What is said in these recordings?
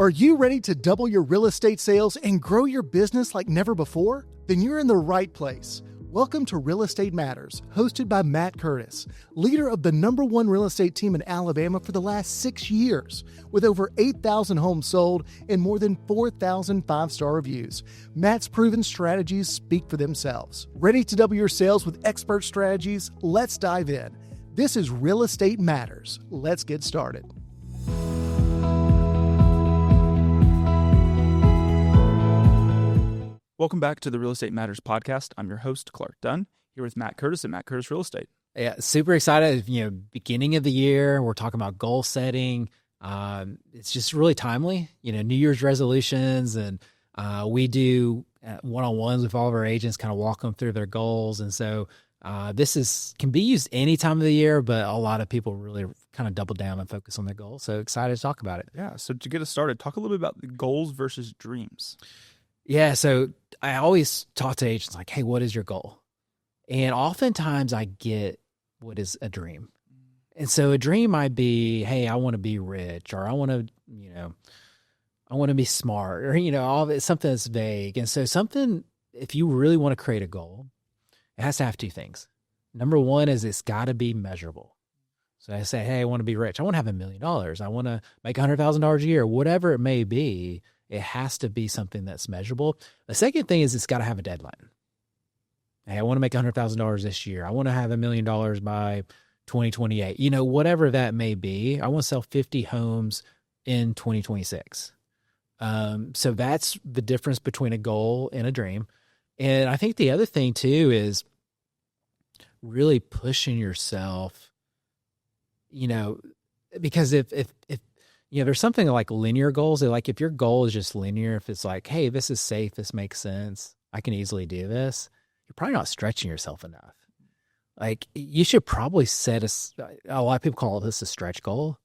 Are you ready to double your real estate sales and grow your business like never before? Then you're in the right place. Welcome to Real Estate Matters, hosted by Matt Curtis, leader of the #1 real estate team in Alabama for the last 6 years. With over 8,000 homes sold and more than 4,000 five-star reviews, Matt's proven strategies speak for themselves. Ready to double your sales with expert strategies? Let's dive in. This is Real Estate Matters. Let's get started. Welcome back to the Real Estate Matters podcast. I'm your host, Clark Dunn, here with Matt Curtis at Matt Curtis Real Estate. Yeah, super excited. Beginning of the year, we're talking about goal setting. It's just really timely. New Year's resolutions, and we do one-on-ones with all of our agents, kind of walk them through their goals. And so this can be used any time of the year, but a lot of people really kind of double down and focus on their goals. So excited to talk about it. Yeah. So to get us started, talk a little bit about the goals versus dreams. Yeah, so I always talk to agents like, hey, what is your goal? And oftentimes I get what is a dream. And so a dream might be, hey, I want to be rich, or I want to, I want to be smart, or, all of it, something that's vague. And so if you really want to create a goal, it has to have two things. Number one is it's got to be measurable. So I say, hey, I want to be rich. I want to have $1 million. I want to make $100,000 a year, whatever it may be. It has to be something that's measurable. The second thing is it's got to have a deadline. Hey, I want to make $100,000 this year. I want to have $1 million by 2028. Whatever that may be. I want to sell 50 homes in 2026. So that's the difference between a goal and a dream. And I think the other thing too is really pushing yourself, because if there's something like linear goals. Like if your goal is just linear, if it's like, hey, this is safe, this makes sense, I can easily do this, you're probably not stretching yourself enough. Like you should probably set a lot of people call this a stretch goal.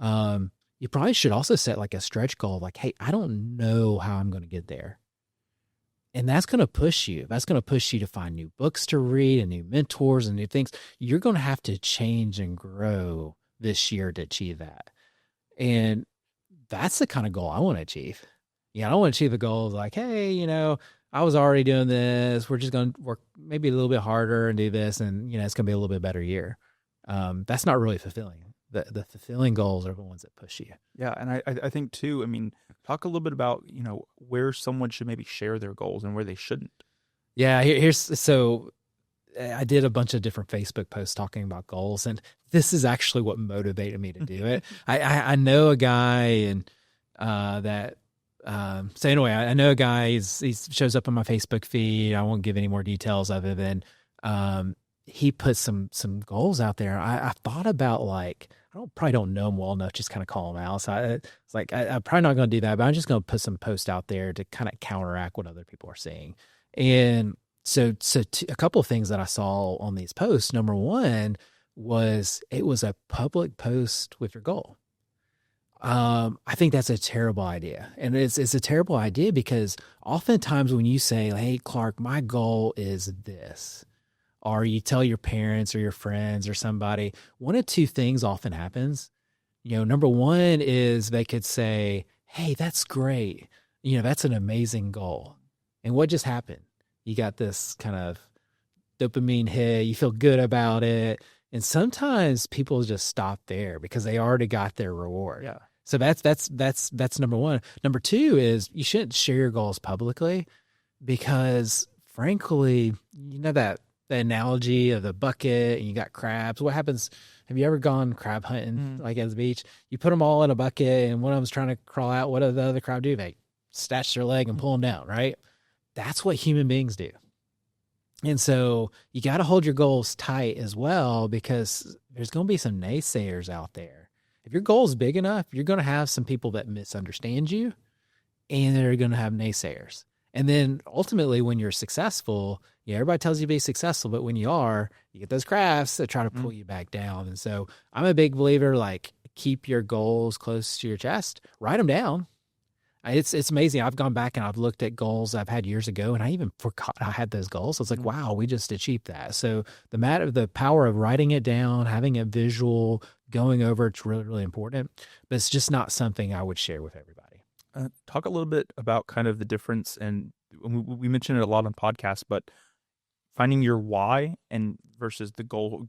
You probably should also set like a stretch goal, like, hey, I don't know how I'm going to get there. And that's going to push you. That's going to push you to find new books to read and new mentors and new things. You're going to have to change and grow this year to achieve that. And that's the kind of goal I want to achieve. I don't want to achieve a goal of like, hey, I was already doing this. We're just going to work maybe a little bit harder and do this. And, it's going to be a little bit better year. That's not really fulfilling. The fulfilling goals are the ones that push you. Yeah. And I think too, talk a little bit about, where someone should maybe share their goals and where they shouldn't. Yeah. So I did a bunch of different Facebook posts talking about goals, and this is actually what motivated me to do it. I know a guy so anyway, I know a guy, he shows up on my Facebook feed. I won't give any more details other than, he put some goals out there. I thought about like, probably don't know him well enough, just kind of call him out. So it's like, I'm probably not going to do that, but I'm just going to put some posts out there to kind of counteract what other people are saying. And So a couple of things that I saw on these posts. Number one was it was a public post with your goal. I think that's a terrible idea. And it's a terrible idea because oftentimes when you say, hey, Clark, my goal is this, or you tell your parents or your friends or somebody, one of two things often happens. Number one is they could say, hey, that's great. That's an amazing goal. And what just happened? You got this kind of dopamine hit. You feel good about it. And sometimes people just stop there because they already got their reward. Yeah. So that's number one. Number two is you shouldn't share your goals publicly because frankly, that the analogy of the bucket and you got crabs. What happens? Have you ever gone crab hunting like at the beach? You put them all in a bucket and one of them's trying to crawl out. What do the other crab do? They snatch their leg and pull them down, right? That's what human beings do. And so you got to hold your goals tight as well because there's going to be some naysayers out there. If your goal is big enough, you're going to have some people that misunderstand you and they're going to have naysayers. And then ultimately when you're successful, everybody tells you to be successful, but when you are, you get those crafts that try to pull you back down. And so I'm a big believer, like keep your goals close to your chest, write them down. It's amazing. I've gone back and I've looked at goals I've had years ago, and I even forgot I had those goals. I was like, wow, we just achieved that. So the power of writing it down, having a visual, going over, it's really, really important. But it's just not something I would share with everybody. Talk a little bit about kind of the difference, and we mentioned it a lot on podcasts, but finding your why and versus the goal,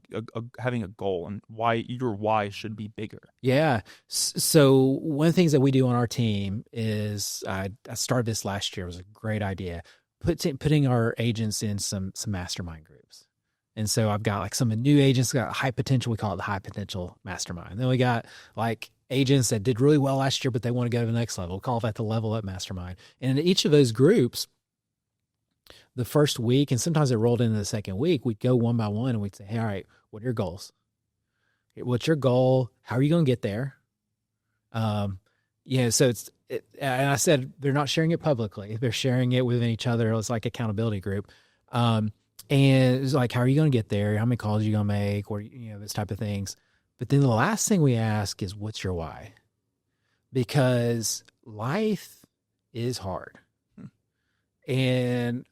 having a goal, and why your why should be bigger. Yeah. So one of the things that we do on our team is I started this last year. It was a great idea. Putting our agents in some mastermind groups. And so I've got like some new agents got high potential. We call it the high potential mastermind. Then we got like agents that did really well last year, but they want to go to the next level. We call that the level up mastermind. And in each of those groups, the first week, and sometimes it rolled into the second week, we'd go one by one and we'd say, hey, all right, what are your goals? What's your goal? How are you going to get there? So and I said, they're not sharing it publicly. They're sharing it within each other. It's like accountability group. And it's like, how are you going to get there? How many calls are you going to make? Or, this type of things. But then the last thing we ask is, what's your why? Because life is hard. And,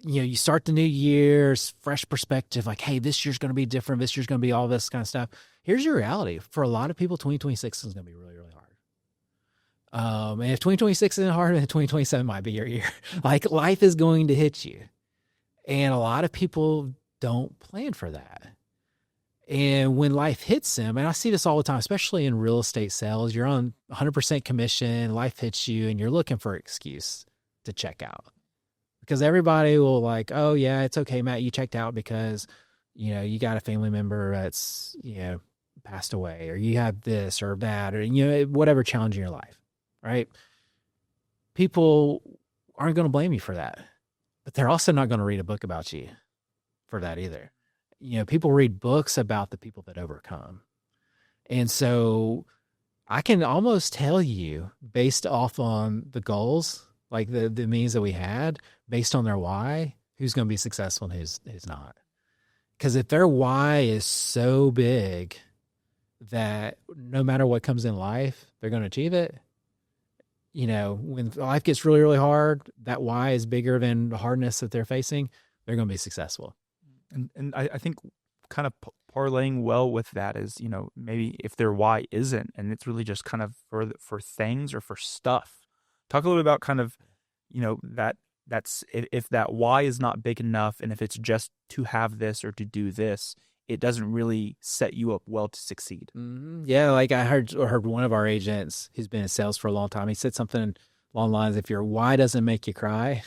you start the new year, fresh perspective, like, hey, this year's going to be different. This year's going to be all this kind of stuff. Here's your reality. For a lot of people, 2026 is going to be really, really hard. And if 2026 isn't hard, then 2027 might be your year. Like, life is going to hit you. And a lot of people don't plan for that. And when life hits them, and I see this all the time, especially in real estate sales, you're on 100% commission, life hits you, and you're looking for an excuse to check out. Because everybody will like, oh, yeah, it's okay, Matt, you checked out because, you got a family member that's, passed away, or you have this or that, or, whatever challenge in your life, right? People aren't going to blame you for that. But they're also not going to read a book about you for that either. People read books about the people that overcome. And so I can almost tell you, based off on the goals, like the means that we had, based on their why, who's going to be successful and who's not. Because if their why is so big that no matter what comes in life, they're going to achieve it, when life gets really, really hard, that why is bigger than the hardness that they're facing, they're going to be successful. And I think kind of parlaying well with that is, maybe if their why isn't, and it's really just kind of for things or for stuff. Talk a little bit about kind of, that's if that why is not big enough, and if it's just to have this or to do this, it doesn't really set you up well to succeed. Mm-hmm. Yeah, like I heard one of our agents who's been in sales for a long time. He said something along the lines, if your why doesn't make you cry,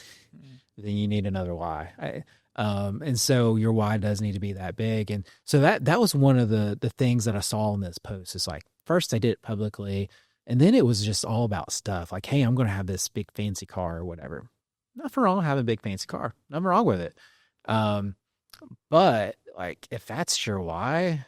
then you need another why. And so your why does need to be that big. And so that was one of the things that I saw in this post. It's like, first they did it publicly, and then it was just all about stuff. Like, hey, I'm going to have this big fancy car or whatever. Nothing wrong with having a big fancy car. Nothing wrong with it. But like, if that's your why,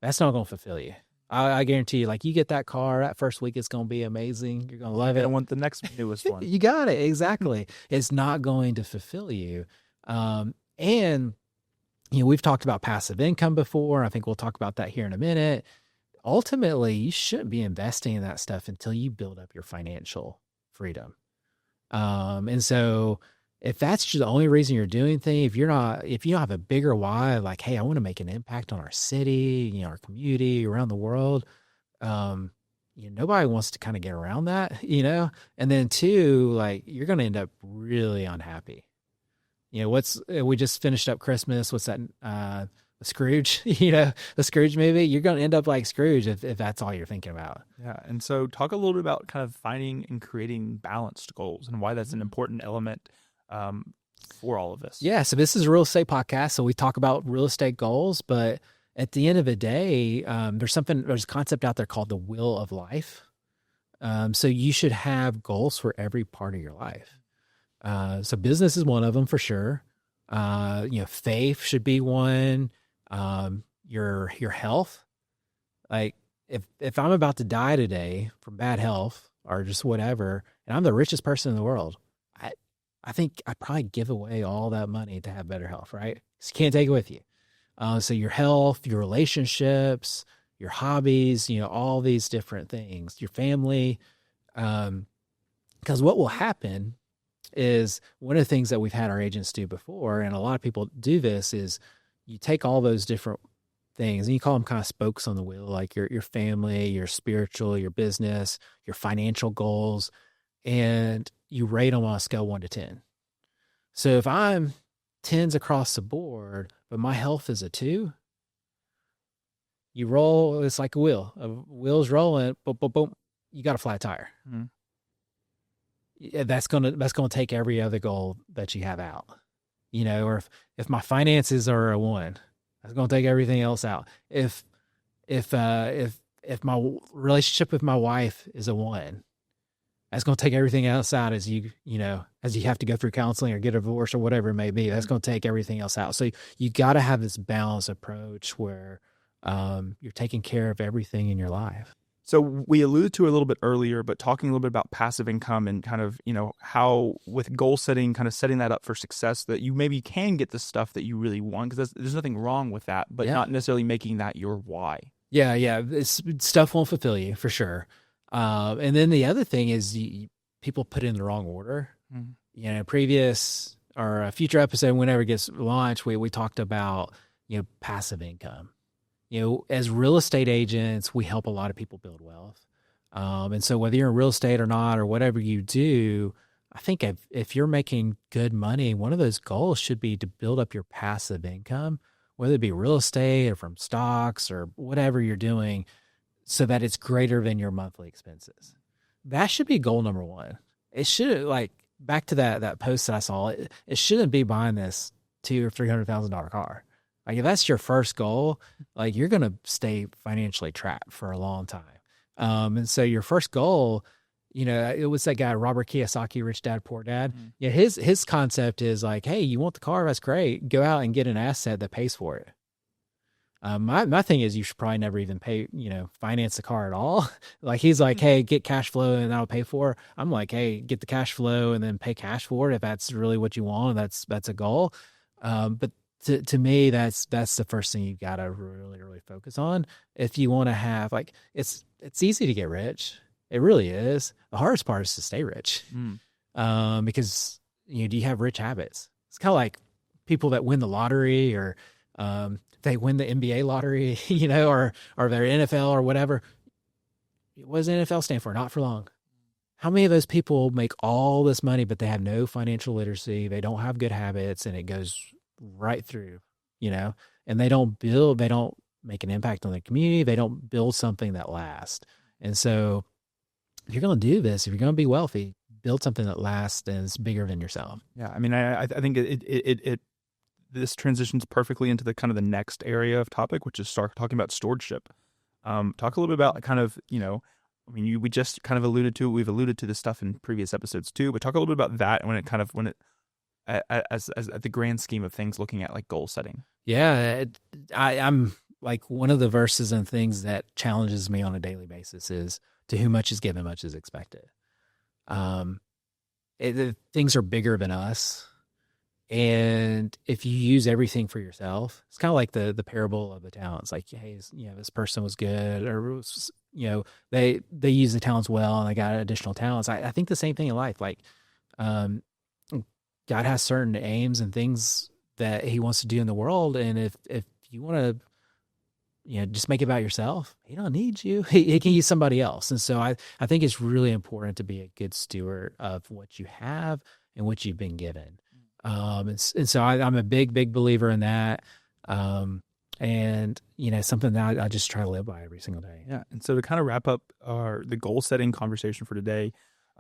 that's not going to fulfill you. I guarantee you, like, you get that car, that first week, it's going to be amazing. You're going to love it. I want the next newest one. You got it. Exactly. It's not going to fulfill you. And we've talked about passive income before. I think we'll talk about that here in a minute. Ultimately, you shouldn't be investing in that stuff until you build up your financial freedom. And so if that's just the only reason you're doing things, if you don't have a bigger why, like, hey, I want to make an impact on our city, our community, around the world. Nobody wants to kind of get around that, and then two, like, you're going to end up really unhappy. We just finished up Christmas. What's that? Scrooge, the Scrooge movie. You're going to end up like Scrooge if that's all you're thinking about. Yeah. And so talk a little bit about kind of finding and creating balanced goals and why that's an important element for all of this. Yeah. So this is a real estate podcast. So we talk about real estate goals, but at the end of the day, there's a concept out there called the wheel of life. So you should have goals for every part of your life. So business is one of them for sure. Faith should be one. Your health, like if I'm about to die today from bad health or just whatever, and I'm the richest person in the world, I think I'd probably give away all that money to have better health, right? Because you can't take it with you. So your health, your relationships, your hobbies, all these different things, your family, because what will happen is one of the things that we've had our agents do before, and a lot of people do this, is you take all those different things and you call them kind of spokes on the wheel, like your family, your spiritual, your business, your financial goals. and you rate them on a scale 1 to 10. So if I'm 10s across the board, but my health is a 2, you roll, it's like a wheel. A wheel's rolling, boom, boom, boom, you got a flat tire. Mm-hmm. Yeah, that's gonna take every other goal that you have out. Or if my finances are a 1, that's gonna take everything else out. If my relationship with my wife is a 1, that's gonna take everything else out as you have to go through counseling or get a divorce or whatever it may be. That's gonna take everything else out. So you got to have this balanced approach where you're taking care of everything in your life. So we alluded to it a little bit earlier, but talking a little bit about passive income and kind of, how with goal setting, kind of setting that up for success, that you maybe can get the stuff that you really want, because there's nothing wrong with that, but not necessarily making that your why. Yeah. Stuff won't fulfill you for sure. And then the other thing is people put it in the wrong order. Mm-hmm. Previous or a future episode, whenever it gets launched, we talked about, passive income. As real estate agents, we help a lot of people build wealth. And so whether you're in real estate or not, or whatever you do, I think if you're making good money, one of those goals should be to build up your passive income, whether it be real estate or from stocks or whatever you're doing, so that it's greater than your monthly expenses. That should be goal number 1. It should, like, back to that post that I saw, it shouldn't be buying this $200,000 or $300,000 car. Like, if that's your first goal, like, you're going to stay financially trapped for a long time. And so your first goal, it was that guy, Robert Kiyosaki, Rich Dad, Poor Dad. Mm-hmm. Yeah. His concept is like, hey, you want the car? That's great. Go out and get an asset that pays for it. My thing is you should probably never even finance the car at all. Like, he's like, hey, get cash flow and that'll pay for it. I'm like, hey, get the cash flow and then pay cash for it. If that's really what you want, that's a goal. But to me, that's the first thing you got to really, really focus on. If you want to have, like, it's easy to get rich. It really is. The hardest part is to stay rich. Because, do you have rich habits? It's kind of like people that win the lottery or, they win the NBA lottery, or their NFL or whatever. What does NFL stand for? Not for long. How many of those people make all this money, but they have no financial literacy? They don't have good habits, and it goes right through, and they don't make an impact on the community. They don't build something that lasts. And so if you're going to do this, if you're going to be wealthy, build something that lasts and is bigger than yourself. Yeah. I mean, I think it this transitions perfectly into the kind of the next area of topic, which is start talking about stewardship. Talk a little bit about kind of, we just kind of alluded to it. We've alluded to this stuff in previous episodes too, but talk a little bit about that as the grand scheme of things, looking at like goal setting. Yeah. I'm like, one of the verses and things that challenges me on a daily basis is, to whom much is given, much is expected. Things are bigger than us. And if you use everything for yourself, it's kind of like the parable of the talents. Like, hey, this person was good, or they use the talents well and they got additional talents. I think the same thing in life. Like, God has certain aims and things that He wants to do in the world, and if you want to, just make it about yourself, He don't need you. He can use somebody else. And so I think it's really important to be a good steward of what you have and what you've been given. And so I'm a big believer in that. And something that I just try to live by every single day. Yeah. And so to kind of wrap up the goal setting conversation for today,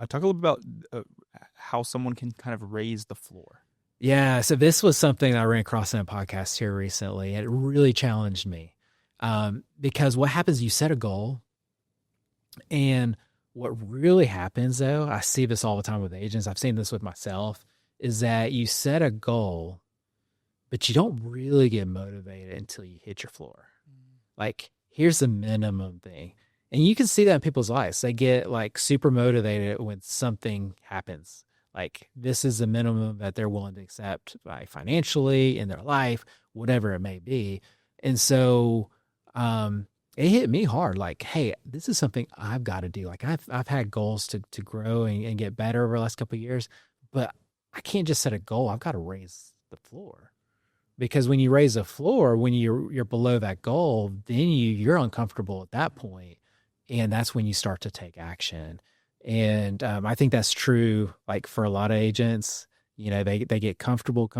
talk a little bit about how someone can kind of raise the floor. Yeah. So this was something I ran across in a podcast here recently, and it really challenged me. Because what happens, you set a goal, and what really happens, though, I see this all the time with agents, I've seen this with myself, is that you set a goal, but you don't really get motivated until you hit your floor. Like, here's the minimum thing. And you can see that in people's lives. They get like super motivated when something happens. Like, this is the minimum that they're willing to accept, like, financially, in their life, whatever it may be. And so it hit me hard. Like, hey, this is something I've got to do. Like, I've had goals to grow and get better over the last couple of years, but I can't just set a goal. I've got to raise the floor, because when you raise the floor, when you're below that goal, then you're uncomfortable at that point, and that's when you start to take action. And I think that's true, like for a lot of agents. They get comfortable.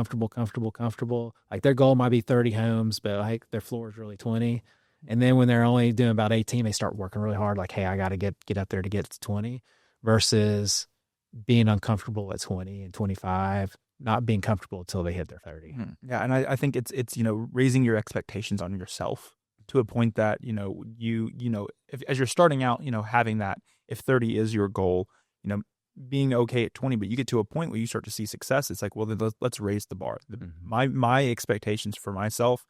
Like their goal might be 30 homes, but like their floor is really 20. And then when they're only doing about 18, they start working really hard. Like, hey, I got to get up there to get to 20, versus being uncomfortable at 20 and 25, not being comfortable until they hit their 30. Yeah. And I think it's, raising your expectations on yourself to a point that, if, as you're starting out, having that, if 30 is your goal, being okay at 20, but you get to a point where you start to see success. It's like, well, then let's raise the bar. My expectations for myself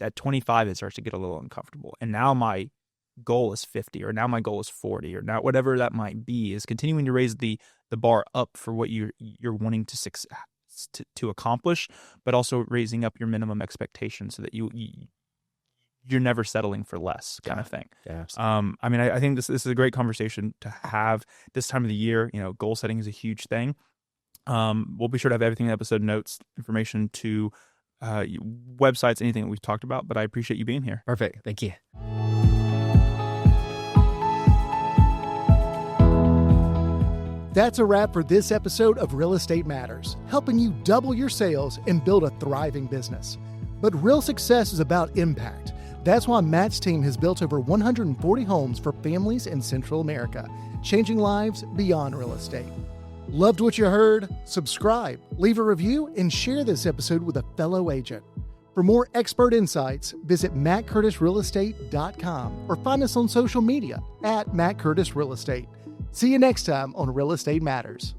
at 25, it starts to get a little uncomfortable. And now my goal is 50, or now my goal is 40, or now whatever that might be, is continuing to raise the bar up for what you're wanting to accomplish, but also raising up your minimum expectations so that you're never settling for less, kind of thing. Yeah. I think this is a great conversation to have this time of the year. Goal setting is a huge thing. We'll be sure to have everything in the episode notes, information to websites, anything that we've talked about. But I appreciate you being here. Perfect. Thank you. That's a wrap for this episode of Real Estate Matters, helping you double your sales and build a thriving business. But real success is about impact. That's why Matt's team has built over 140 homes for families in Central America, changing lives beyond real estate. Loved what you heard? Subscribe, leave a review, and share this episode with a fellow agent. For more expert insights, visit mattcurtisrealestate.com or find us on social media at Matt Curtis Real Estate. See you next time on Real Estate Matters.